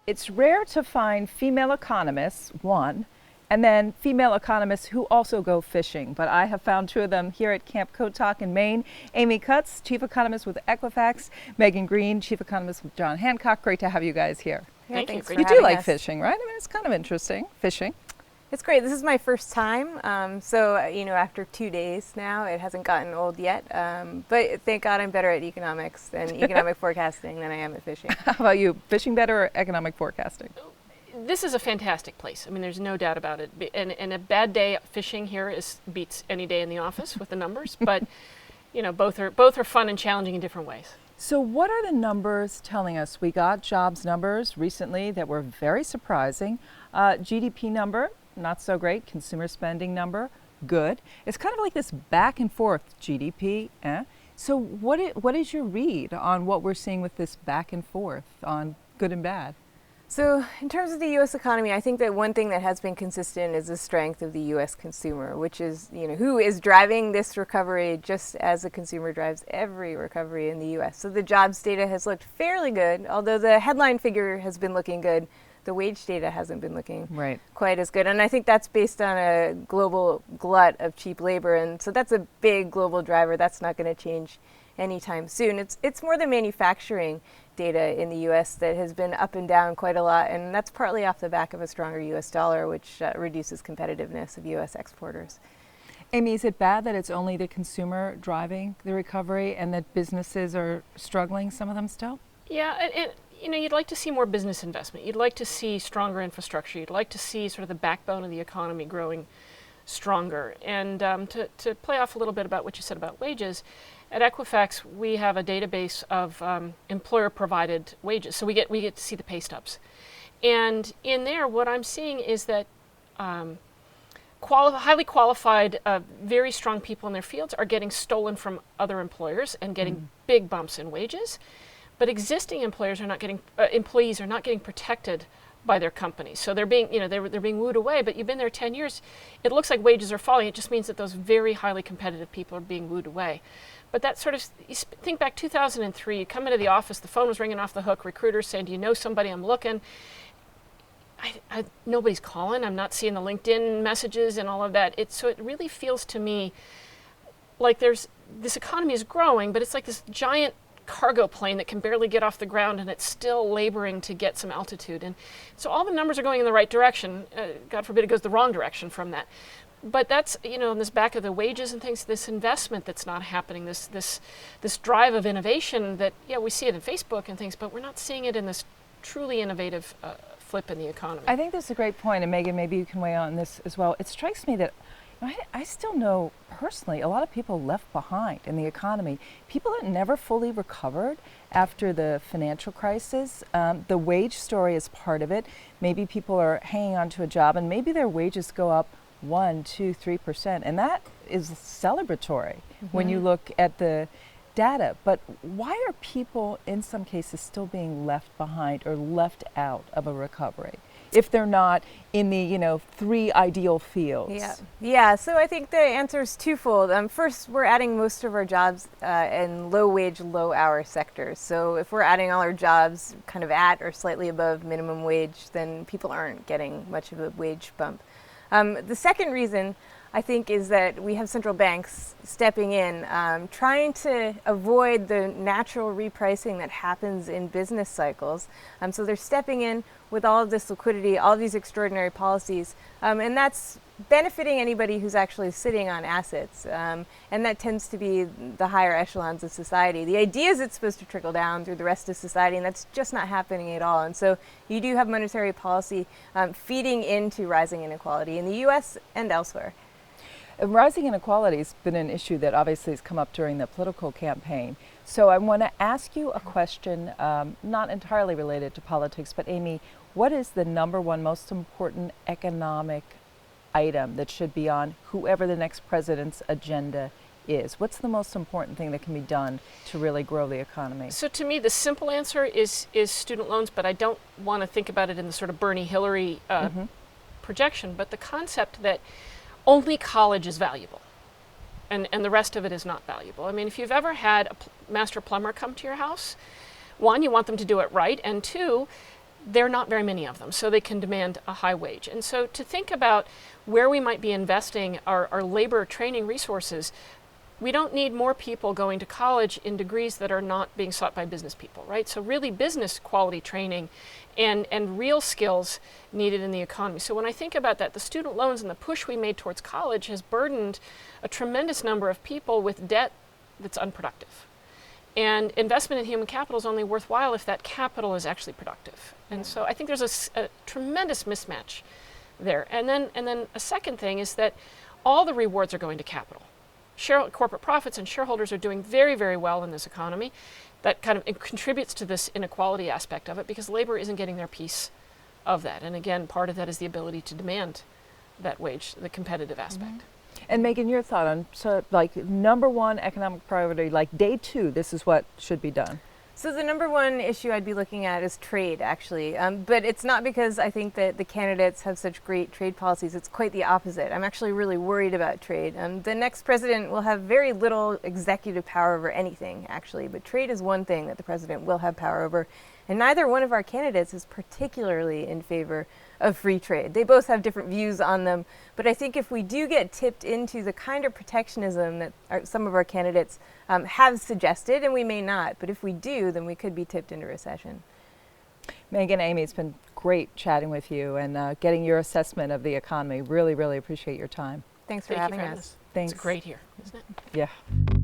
it's rare to find female economists, one, and then female economists who also go fishing. But I have found two of them here at Camp Kotok in Maine. Amy Cutts, chief economist with Equifax, Megan Green, chief economist with John Hancock. Great to have you guys here. Yeah, Thank you. You do like fishing, right? I mean, it's kind of interesting, fishing. It's great. This is my first time. After 2 days now, it hasn't gotten old yet. But thank God I'm better at economics and economic forecasting than I am at fishing. How about you? Fishing better or economic forecasting? This is a fantastic place. I mean, there's no doubt about it. And a bad day fishing here beats any day in the office with the numbers. But, both are fun and challenging in different ways. So what are the numbers telling us? We got jobs numbers recently that were very surprising. GDP number, not so great. Consumer spending number, good. It's kind of like this back and forth GDP. So what is your read on what we're seeing with this back and forth on good and bad? So in terms of the U.S. economy, I think that one thing that has been consistent is the strength of the U.S. consumer, which is, who is driving this recovery just as the consumer drives every recovery in the U.S. So the jobs data has looked fairly good, although the headline figure has been looking good. The wage data hasn't been looking quite as good. And I think that's based on a global glut of cheap labor. And so that's a big global driver. That's not going to change anytime soon. It's more the manufacturing data in the U.S. that has been up and down quite a lot, and that's partly off the back of a stronger U.S. dollar, which reduces competitiveness of U.S. exporters. Amy, is it bad that it's only the consumer driving the recovery and that businesses are struggling, some of them still? Yeah, and you'd like to see more business investment. You'd like to see stronger infrastructure. You'd like to see sort of the backbone of the economy growing stronger. And to play off a little bit about what you said about wages, at Equifax, we have a database of employer-provided wages, so we get to see the pay stubs. And in there, what I'm seeing is that highly qualified, very strong people in their fields are getting stolen from other employers and getting big bumps in wages. But existing employees are not getting protected by their companies. So they're being, they're being wooed away, but you've been there 10 years. It looks like wages are falling. It just means that those very highly competitive people are being wooed away. But that sort of, think back 2003, you come into the office, the phone was ringing off the hook, recruiters saying, do you know somebody? I'm looking. Nobody's calling. I'm not seeing the LinkedIn messages and all of that. So it really feels to me like this economy is growing, but it's like this giant cargo plane that can barely get off the ground, and it's still laboring to get some altitude. And so all the numbers are going in the right direction. God forbid it goes the wrong direction from that. But that's, in this back of the wages and things, this investment that's not happening, this drive of innovation that, we see it in Facebook and things, but we're not seeing it in this truly innovative flip in the economy. I think that's a great point, and Megan, maybe you can weigh on this as well. It strikes me that I still know personally a lot of people left behind in the economy, people that never fully recovered after the financial crisis. The wage story is part of it. Maybe people are hanging on to a job and maybe their wages go up 1%, 2%, 3%, and that is celebratory when you look at the data. But why are people in some cases still being left behind or left out of a recovery if they're not in the three ideal fields? Yeah. So I think the answer is twofold. First, we're adding most of our jobs in low wage, low hour sectors. So if we're adding all our jobs kind of at or slightly above minimum wage, then people aren't getting much of a wage bump. The second reason, I think, is that we have central banks stepping in, trying to avoid the natural repricing that happens in business cycles. So they're stepping in with all of this liquidity, all of these extraordinary policies, and that's benefiting anybody who's actually sitting on assets, and that tends to be the higher echelons of society. The idea is it's supposed to trickle down through the rest of society, and that's just not happening at all. And so you do have monetary policy feeding into rising inequality in the U.S. and elsewhere. Rising inequality has been an issue that obviously has come up during the political campaign. So I want to ask you a question not entirely related to politics, but Amy, what is the number one most important economic item that should be on whoever the next president's agenda is? What's the most important thing that can be done to really grow the economy? So to me, the simple answer is student loans, but I don't want to think about it in the sort of Bernie Hillary projection, but the concept that only college is valuable and the rest of it is not valuable. I mean, if you've ever had a master plumber come to your house, one, you want them to do it right, and two, there are not very many of them, so they can demand a high wage. And so to think about where we might be investing our labor training resources, we don't need more people going to college in degrees that are not being sought by business people, right? So really business quality training and real skills needed in the economy. So when I think about that, the student loans and the push we made towards college has burdened a tremendous number of people with debt that's unproductive. And investment in human capital is only worthwhile if that capital is actually productive. And so I think there's a tremendous mismatch there. And then a second thing is that all the rewards are going to capital. Corporate profits and shareholders are doing very, very well in this economy. That kind of contributes to this inequality aspect of it because labor isn't getting their piece of that. And again, part of that is the ability to demand that wage, the competitive aspect. And Megan, your thought on, so like number one economic priority, like day two, this is what should be done. So the number one issue I'd be looking at is trade, actually. But it's not because I think that the candidates have such great trade policies. It's quite the opposite. I'm actually really worried about trade. The next president will have very little executive power over anything, actually. But trade is one thing that the president will have power over. And neither one of our candidates is particularly in favor of free trade. They both have different views on them. But I think if we do get tipped into the kind of protectionism that some of our candidates have suggested, and we may not, but if we do, then we could be tipped into recession. Megan, Amy, it's been great chatting with you and getting your assessment of the economy. Really, really appreciate your time. Thanks for Thank you having for us. Thanks. It's great here, isn't it? Yeah.